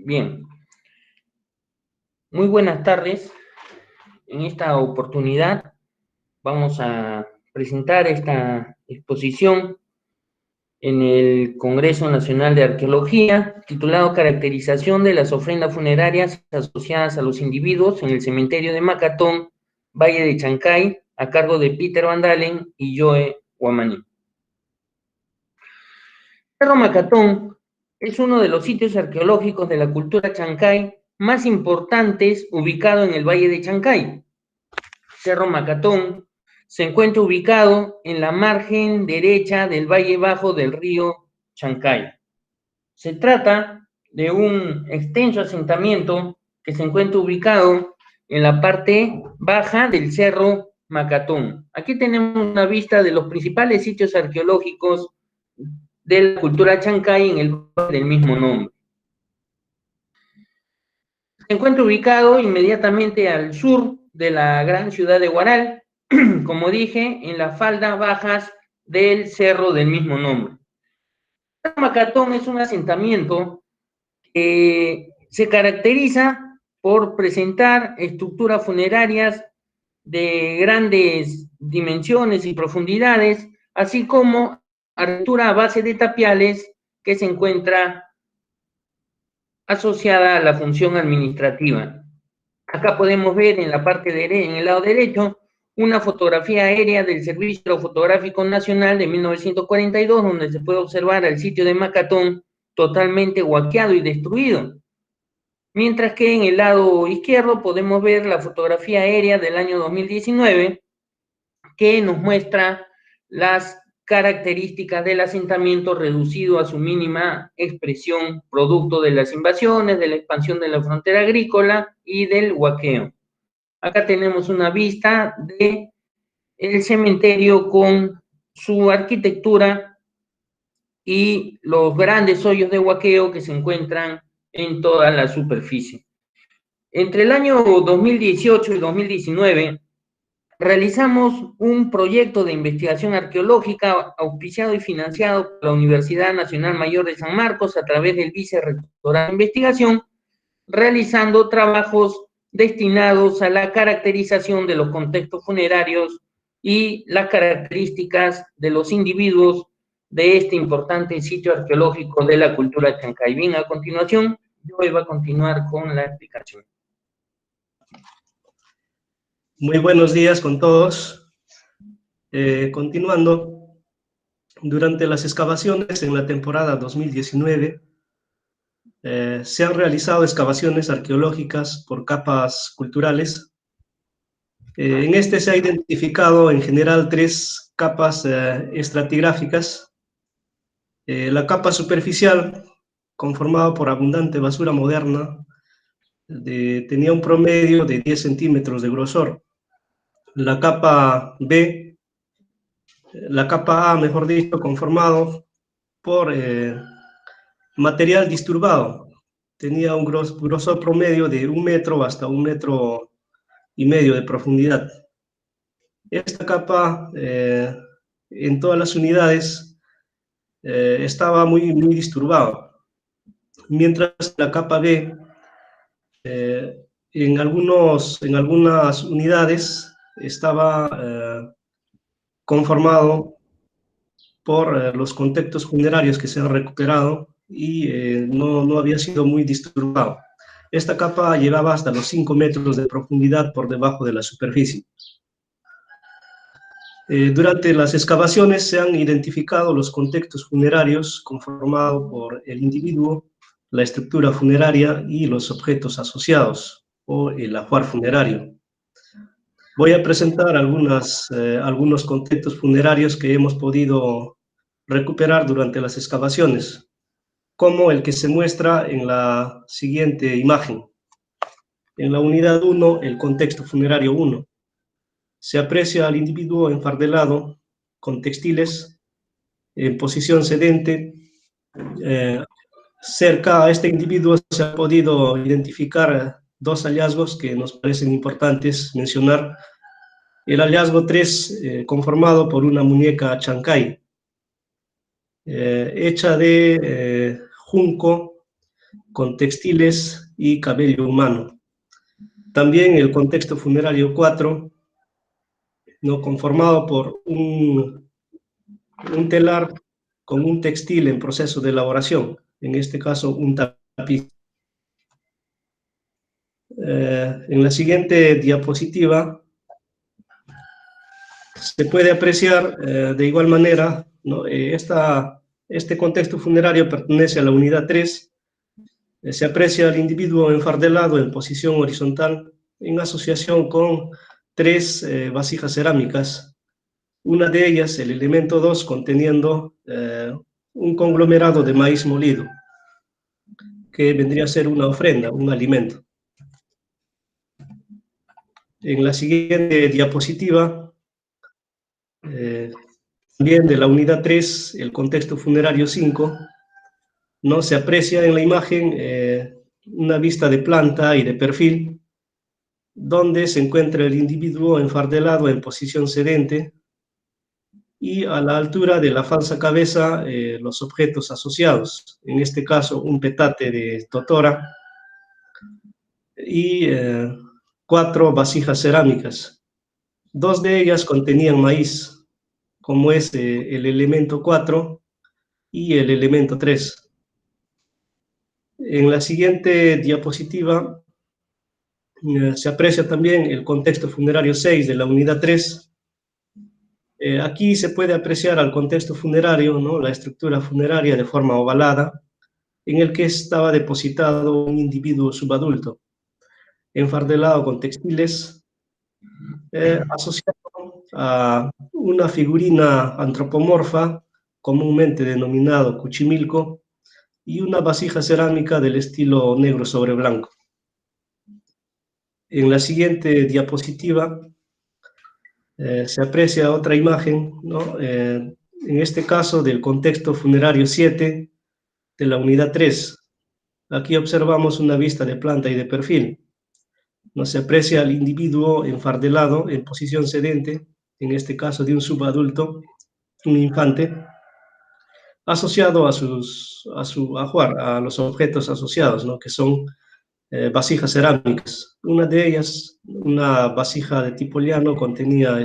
Bien, muy buenas tardes. En esta oportunidad vamos a presentar esta exposición en el Congreso Nacional de Arqueología, titulado Caracterización de las ofrendas funerarias asociadas a los individuos en el cementerio de Macatón, Valle de Chancay, a cargo de Peter Van Dalen y Joe Guamaní. Cerro Macatón es uno de los sitios arqueológicos de la cultura chancay más importantes ubicado en el Valle de Chancay. Cerro Macatón se encuentra ubicado en la margen derecha del valle bajo del río Chancay. Se trata de un extenso asentamiento que se encuentra ubicado en la parte baja del Cerro Macatón. Aquí tenemos una vista de los principales sitios arqueológicos de la cultura chancay en el valle del mismo nombre. Se encuentra ubicado inmediatamente al sur de la gran ciudad de Huaral, como dije, en las faldas bajas del cerro del mismo nombre. Macatón es un asentamiento que se caracteriza por presentar estructuras funerarias de grandes dimensiones y profundidades, así como arquitectura a base de tapiales que se encuentra asociada a la función administrativa. Acá podemos ver en la parte en el lado derecho una fotografía aérea del Servicio Fotográfico Nacional de 1942, donde se puede observar el sitio de Macatón totalmente huaqueado y destruido. Mientras que en el lado izquierdo podemos ver la fotografía aérea del año 2019, que nos muestra las características del asentamiento reducido a su mínima expresión, producto de las invasiones, de la expansión de la frontera agrícola y del huaqueo. Acá tenemos una vista de el cementerio con su arquitectura y los grandes hoyos de huaqueo que se encuentran en toda la superficie. Entre el año 2018 y 2019, realizamos un proyecto de investigación arqueológica auspiciado y financiado por la Universidad Nacional Mayor de San Marcos a través del Vicerrectorado de Investigación, realizando trabajos destinados a la caracterización de los contextos funerarios y las características de los individuos de este importante sitio arqueológico de la cultura chancay. Bien, a continuación, yo voy a continuar con la explicación. Muy buenos días con todos. Continuando, durante las excavaciones en la temporada 2019, se han realizado excavaciones arqueológicas por capas culturales. En este se ha identificado en general 3 capas estratigráficas. La capa superficial, conformada por abundante basura moderna, tenía un promedio de 10 centímetros de grosor. La capa B, la capa A, mejor dicho, conformado por material disturbado. Tenía un grosor promedio de 1 metro hasta 1,5 metros de profundidad. Esta capa, en todas las unidades, estaba muy disturbada. Mientras la capa B, en algunas unidades, estaba conformado por los contextos funerarios que se han recuperado y no había sido muy disturbado. Esta capa llegaba hasta los 5 metros de profundidad por debajo de la superficie. Durante las excavaciones se han identificado los contextos funerarios conformados por el individuo, la estructura funeraria y los objetos asociados, o el ajuar funerario. Voy a presentar algunos contextos funerarios que hemos podido recuperar durante las excavaciones, como el que se muestra en la siguiente imagen. En la unidad 1, el contexto funerario 1, se aprecia al individuo enfardelado con textiles en posición sedente. Cerca a este individuo se ha podido identificar 2 hallazgos que nos parecen importantes mencionar. El hallazgo 3, conformado por una muñeca chancay, hecha de junco con textiles y cabello humano. También el contexto funerario 4, ¿no? Conformado por un telar con un textil en proceso de elaboración, en este caso un tapiz. En la siguiente diapositiva se puede apreciar de igual manera, ¿no? Este contexto funerario pertenece a la unidad 3. Se aprecia al individuo enfardelado en posición horizontal en asociación con 3 vasijas cerámicas. Una de ellas, el elemento 2, conteniendo un conglomerado de maíz molido, que vendría a ser una ofrenda, un alimento. En la siguiente diapositiva, también de la unidad 3, el contexto funerario 5, ¿no? Se aprecia en la imagen una vista de planta y de perfil, donde se encuentra el individuo enfardelado en posición sedente, y a la altura de la falsa cabeza los objetos asociados, en este caso un petate de totora y 4 vasijas cerámicas. 2 de ellas contenían maíz, como es el elemento 4 y el elemento 3. En la siguiente diapositiva se aprecia también el contexto funerario 6 de la unidad 3. Aquí se puede apreciar al contexto funerario, ¿no? La estructura funeraria de forma ovalada, en el que estaba depositado un individuo subadulto, enfardelado con textiles, asociado a una figurina antropomorfa, comúnmente denominado cuchimilco, y una vasija cerámica del estilo negro sobre blanco. En la siguiente diapositiva se aprecia otra imagen, ¿no? En este caso del contexto funerario 7 de la unidad 3. Aquí observamos una vista de planta y de perfil. No se aprecia al individuo enfardelado en posición sedente, en este caso de un subadulto, un infante, asociado a su ajuar, a los objetos asociados, ¿no? Que son vasijas cerámicas. Una de ellas, una vasija de tipo llano, contenía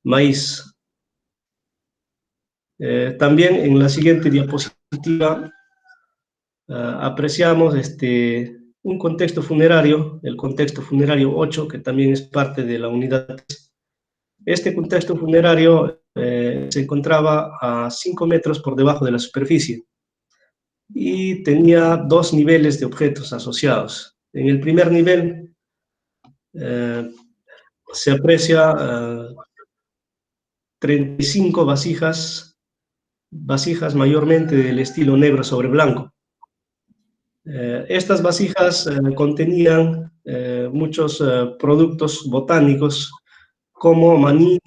maíz. También en la siguiente diapositiva apreciamos un contexto funerario, el contexto funerario 8, que también es parte de la unidad 3. Este contexto funerario se encontraba a 5 metros por debajo de la superficie y tenía 2 niveles de objetos asociados. En el primer nivel se aprecia 35 vasijas mayormente del estilo negro sobre blanco. Estas vasijas contenían muchos productos botánicos como maní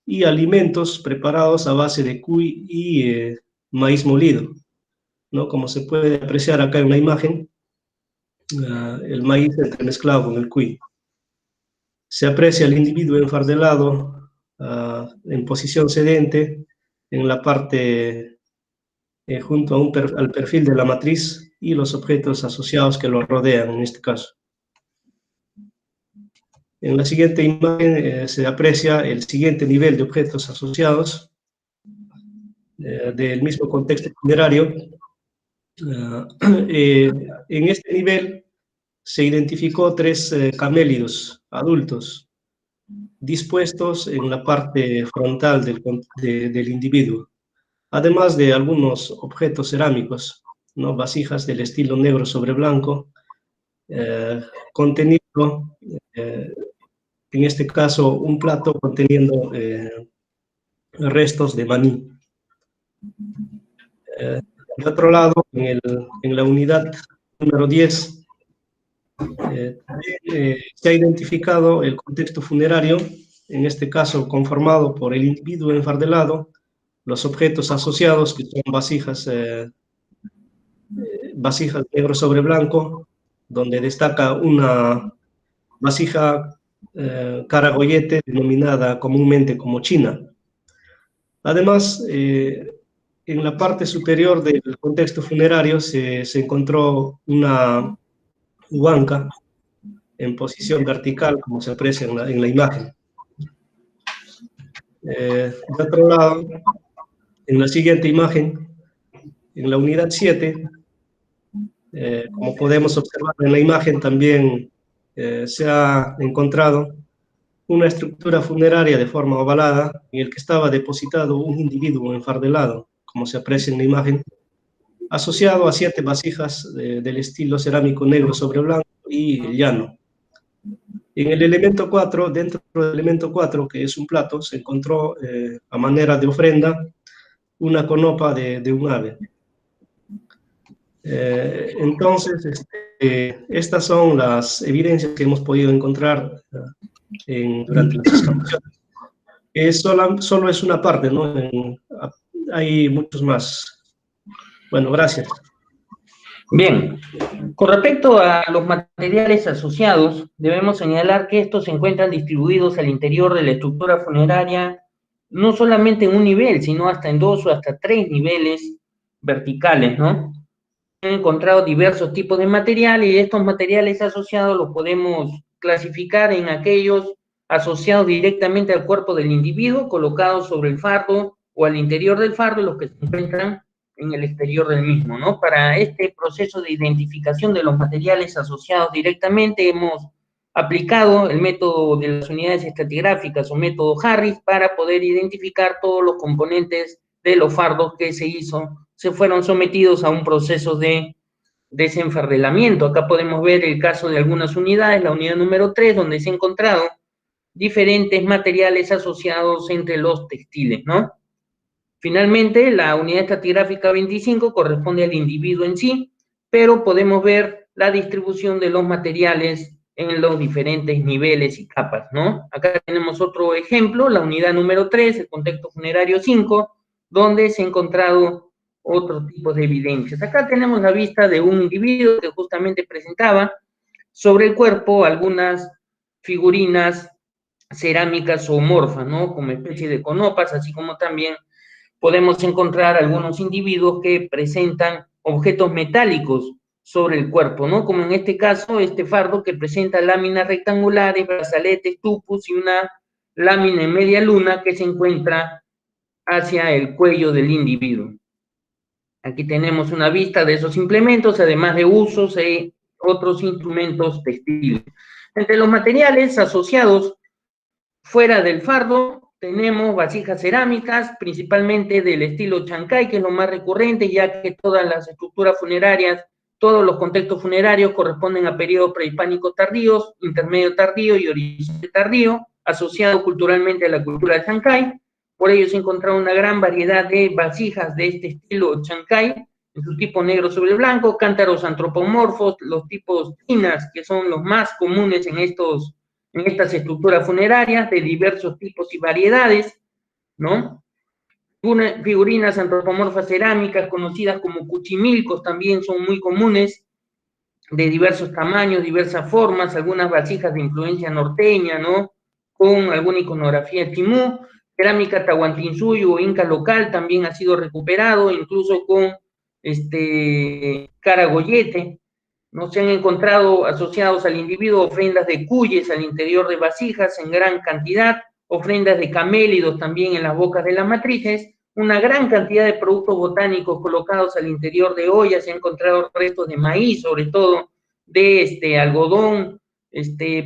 y alimentos preparados a base de cuy y maíz molido, ¿no? Como se puede apreciar acá en la imagen, el maíz entremezclado con el cuy. Se aprecia el individuo enfardelado en posición sedente en la parte junto a al perfil de la matriz y los objetos asociados que lo rodean en este caso. En la siguiente imagen se aprecia el siguiente nivel de objetos asociados del mismo contexto funerario. En este nivel se identificó 3 camélidos adultos dispuestos en la parte frontal del individuo, además de algunos objetos cerámicos, ¿no? Vasijas del estilo negro sobre blanco, conteniendo, en este caso, un plato conteniendo restos de maní. De otro lado, en la unidad número 10, se ha identificado el contexto funerario, en este caso conformado por el individuo enfardelado, los objetos asociados, que son vasijas negro sobre blanco, donde destaca una vasija caragollete denominada comúnmente como china. Además, en la parte superior del contexto funerario se encontró una huanca en posición vertical, como se aprecia en la imagen. De otro lado, en la siguiente imagen, en la unidad 7, como podemos observar en la imagen, también se ha encontrado una estructura funeraria de forma ovalada en el que estaba depositado un individuo enfardelado, como se aprecia en la imagen, asociado a 7 vasijas del estilo cerámico negro sobre blanco y llano. En el elemento 4, dentro del elemento 4, que es un plato, se encontró a manera de ofrenda una conopa de un ave. Entonces, estas son las evidencias que hemos podido encontrar durante las excavaciones. Solo es una parte, ¿no? Hay muchos más. Bueno, gracias. Bien, con respecto a los materiales asociados, debemos señalar que estos se encuentran distribuidos al interior de la estructura funeraria, no solamente en un nivel, sino hasta en 2 o hasta 3 niveles verticales, ¿no? Han encontrado diversos tipos de material y estos materiales asociados los podemos clasificar en aquellos asociados directamente al cuerpo del individuo, colocados sobre el fardo o al interior del fardo, los que se encuentran en el exterior del mismo, ¿no? Para este proceso de identificación de los materiales asociados directamente hemos aplicado el método de las unidades estratigráficas o método Harris para poder identificar todos los componentes de los fardos que se fueron sometidos a un proceso de desenfardelamiento. Acá podemos ver el caso de algunas unidades, la unidad número 3, donde se han encontrado diferentes materiales asociados entre los textiles, ¿no? Finalmente, la unidad estratigráfica 25 corresponde al individuo en sí, pero podemos ver la distribución de los materiales en los diferentes niveles y capas, ¿no? Acá tenemos otro ejemplo, la unidad número 3, el contexto funerario 5, donde se ha encontrado otro tipo de evidencias. Acá tenemos la vista de un individuo que justamente presentaba sobre el cuerpo algunas figurinas cerámicas zoomorfas, ¿no? Como especie de conopas, así como también podemos encontrar algunos individuos que presentan objetos metálicos sobre el cuerpo, ¿no? Como en este caso, este fardo que presenta láminas rectangulares, brazaletes, tupus y una lámina en media luna que se encuentra hacia el cuello del individuo. Aquí tenemos una vista de esos implementos, además de usos e otros instrumentos textiles. Entre los materiales asociados fuera del fardo, tenemos vasijas cerámicas, principalmente del estilo Chancay, que es lo más recurrente, ya que todas las estructuras funerarias, todos los contextos funerarios corresponden a periodos prehispánicos tardíos, intermedio tardío y horizonte tardío, asociado culturalmente a la cultura de Chancay. Por ello se ha encontrado una gran variedad de vasijas de este estilo Chancay, en su tipo negro sobre blanco, cántaros antropomorfos, los tipos tinas, que son los más comunes en estas estructuras funerarias de diversos tipos y variedades, ¿no? Figurinas antropomorfas cerámicas conocidas como cuchimilcos también son muy comunes, de diversos tamaños, diversas formas, algunas vasijas de influencia norteña, ¿no? Con alguna iconografía timú, cerámica tahuantinsuyo o inca local también ha sido recuperado, incluso con caragollete, ¿no? Se han encontrado asociados al individuo ofrendas de cuyes al interior de vasijas en gran cantidad, ofrendas de camélidos también en las bocas de las matrices, una gran cantidad de productos botánicos colocados al interior de ollas, se han encontrado restos de maíz, sobre todo de algodón,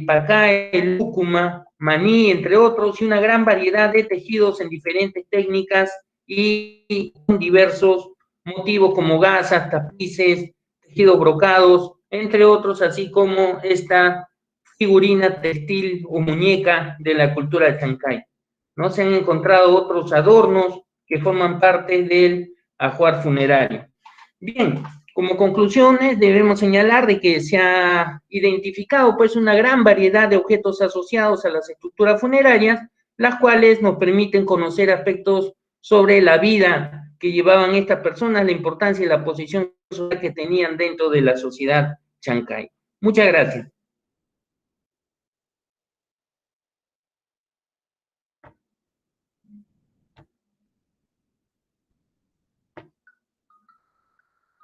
pacay, lúcuma, maní, entre otros, y una gran variedad de tejidos en diferentes técnicas y con diversos motivos como gasas, tapices, tejidos brocados, entre otros, así como esta figurina textil o muñeca de la cultura de Chancay, ¿no? Se han encontrado otros adornos que forman parte del ajuar funerario. Bien, como conclusiones debemos señalar de que se ha identificado pues una gran variedad de objetos asociados a las estructuras funerarias, las cuales nos permiten conocer aspectos sobre la vida que llevaban estas personas, la importancia y la posición social que tenían dentro de la sociedad Chancay. Muchas gracias.